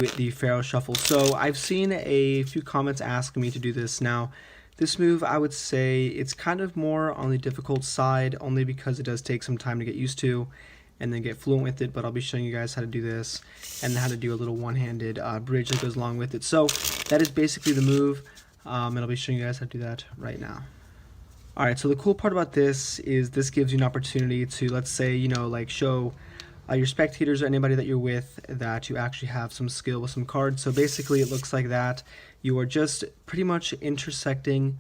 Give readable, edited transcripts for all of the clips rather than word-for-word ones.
the Pharaoh Shuffle. So I've seen a few comments asking me to do this. Now, this move, I would say it's kind of more on the difficult side, only because it does take some time to get used to and then get fluent with it, but I'll be showing you guys how to do this and how to do a little one-handed bridge that goes along with it. So that is basically the move, and I'll be showing you guys how to do that right now. Alright, so the cool part about this is this gives you an opportunity to, let's say, like show your spectators or anybody that you're with that you actually have some skill with some cards. So basically it looks like that. You are just pretty much intersecting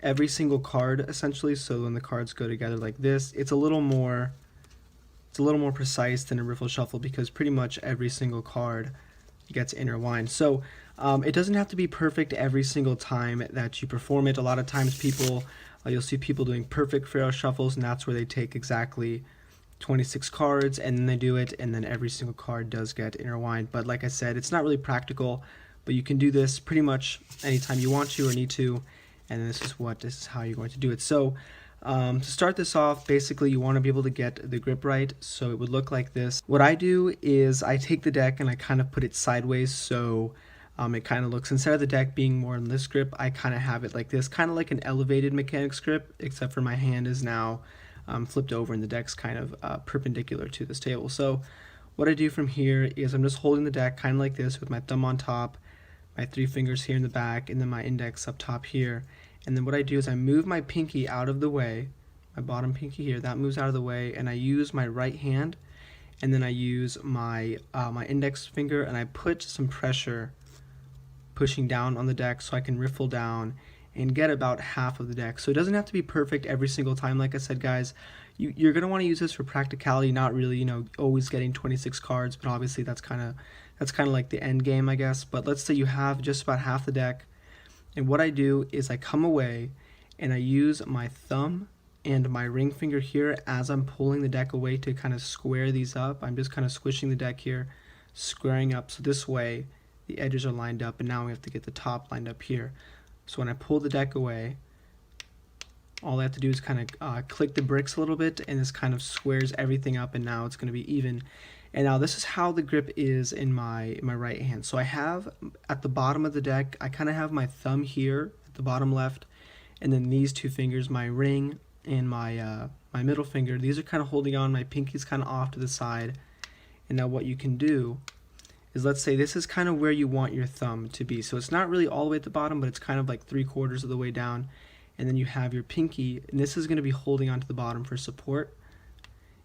every single card essentially. So when the cards go together like this, it's a little more precise than a riffle shuffle, because pretty much every single card gets intertwined. So it doesn't have to be perfect every single time that you perform it. A lot of times people, you'll see people doing perfect Pharaoh shuffles, and that's where they take exactly 26 cards and then they do it, and then every single card does get intertwined. But like I said, it's not really practical, but you can do this pretty much anytime you want to or need to, and this is how you're going to do it. So to start this off, basically you want to be able to get the grip right, so it would look like this. What I do is I take the deck and I kind of put it sideways, so it kind of looks, instead of the deck being more in this grip, I kind of have it like this, kind of like an elevated mechanics grip, except for my hand is now flipped over and the deck's kind of perpendicular to this table. So what I do from here is I'm just holding the deck kind of like this with my thumb on top, my 3 fingers here in the back, and then my index up top here. And then what I do is I move my pinky out of the way, my bottom pinky here, that moves out of the way, and I use my right hand, and then I use my my index finger, and I put some pressure pushing down on the deck so I can riffle down and get about half of the deck. So it doesn't have to be perfect every single time. Like I said, guys, you're going to want to use this for practicality, not really, always getting 26 cards, but obviously that's kind of like the end game, I guess. But let's say you have just about half the deck, and what I do is I come away and I use my thumb and my ring finger here as I'm pulling the deck away to kind of square these up. I'm just kind of squishing the deck here, squaring up, so this way the edges are lined up, and now we have to get the top lined up here. So when I pull the deck away, all I have to do is kind of click the bricks a little bit, and this kind of squares everything up, and now it's going to be even. And now this is how the grip is in my right hand. So I have at the bottom of the deck, I kind of have my thumb here at the bottom left, and then these 2 fingers, my ring and my middle finger, these are kind of holding on. My pinky's kind of off to the side. And now what you can do is, let's say this is kind of where you want your thumb to be. So it's not really all the way at the bottom, but it's kind of like 3/4 of the way down. And then you have your pinky, and this is going to be holding onto the bottom for support.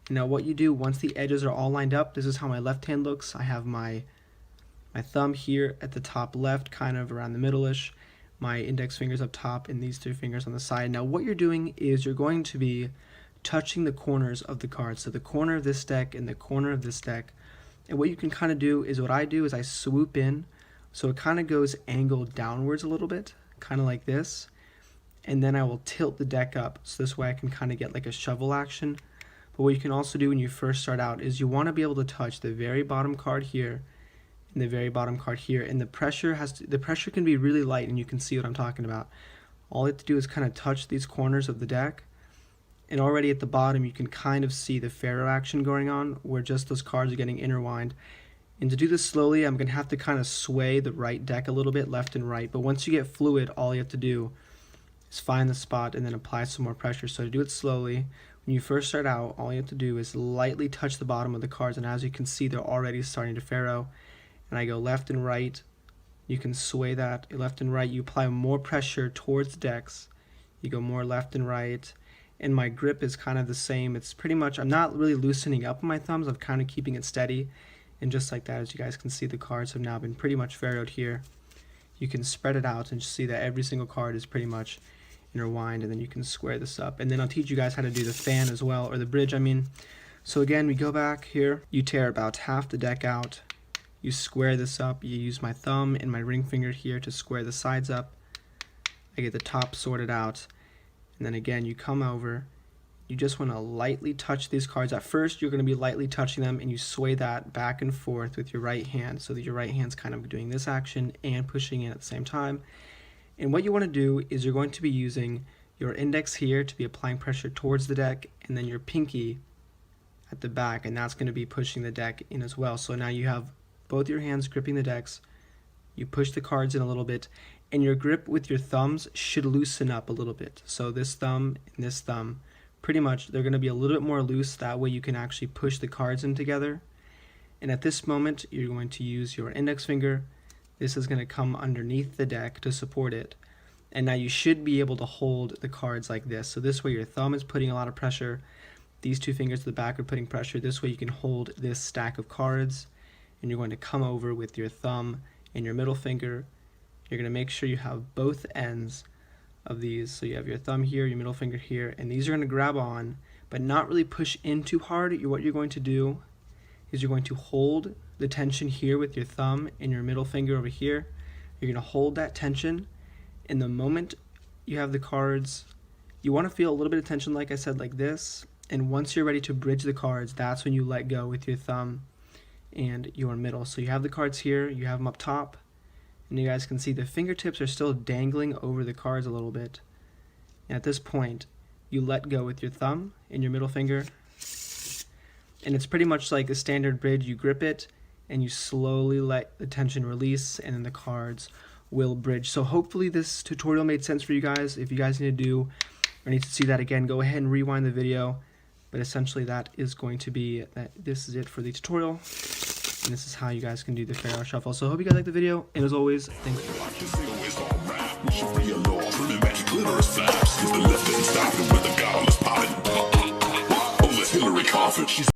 And now what you do, once the edges are all lined up, this is how my left hand looks. I have my thumb here at the top left, kind of around the middle-ish, my index fingers up top, and these 2 fingers on the side. Now what you're doing is you're going to be touching the corners of the cards. So the corner of this deck and the corner of this deck. And what you can kind of do is, what I do is I swoop in, so it kind of goes angled downwards a little bit, kind of like this, and then I will tilt the deck up, so this way I can kind of get like a shovel action. But what you can also do when you first start out is you want to be able to touch the very bottom card here and the very bottom card here, and the pressure can be really light, and you can see what I'm talking about. All you have to do is kind of touch these corners of the deck, and already at the bottom you can kind of see the Pharaoh action going on, where just those cards are getting intertwined. And to do this slowly, I'm going to have to kind of sway the right deck a little bit, left and right. But once you get fluid, all you have to do is find the spot and then apply some more pressure. So to do it slowly, when you first start out, all you have to do is lightly touch the bottom of the cards, and as you can see, they're already starting to Pharaoh. And I go left and right. You can sway that left and right. You apply more pressure towards the decks. You go more left and right. And my grip is kind of the same. It's pretty much, I'm not really loosening up my thumbs, I'm kind of keeping it steady. And just like that, as you guys can see, the cards have now been pretty much Pharaoh'd here. You can spread it out and see that every single card is pretty much intertwined, and then you can square this up. And then I'll teach you guys how to do the fan as well, or the bridge, I mean. So again, we go back here, you tear about half the deck out, you square this up, you use my thumb and my ring finger here to square the sides up. I get the top sorted out. And then again, you come over, you just want to lightly touch these cards. At first, you're going to be lightly touching them, and you sway that back and forth with your right hand, so that your right hand's kind of doing this action and pushing in at the same time. And what you want to do is you're going to be using your index here to be applying pressure towards the deck, and then your pinky at the back, and that's going to be pushing the deck in as well. So now you have both your hands gripping the decks. You push the cards in a little bit, and your grip with your thumbs should loosen up a little bit. So this thumb and this thumb, pretty much they're going to be a little bit more loose. That way you can actually push the cards in together. And at this moment, you're going to use your index finger. This is going to come underneath the deck to support it. And now you should be able to hold the cards like this. So this way your thumb is putting a lot of pressure. These two fingers to the back are putting pressure. This way you can hold this stack of cards. And you're going to come over with your thumb and your middle finger. You're going to make sure you have both ends of these. So you have your thumb here, your middle finger here, and these are going to grab on, but not really push in too hard. What you're going to do is you're going to hold the tension here with your thumb and your middle finger over here. You're going to hold that tension. In the moment you have the cards, you want to feel a little bit of tension, like I said, like this. And once you're ready to bridge the cards, that's when you let go with your thumb and your middle. So you have the cards here, you have them up top, and you guys can see the fingertips are still dangling over the cards a little bit. And at this point, you let go with your thumb and your middle finger. And it's pretty much like a standard bridge. You grip it and you slowly let the tension release, and then the cards will bridge. So hopefully this tutorial made sense for you guys. If you guys need to do or need to see that again, go ahead and rewind the video. But essentially that is going to be that. This is it for the tutorial, and this is how you guys can do the Pharaoh Shuffle. So I hope you guys liked the video, and as always, thanks for watching.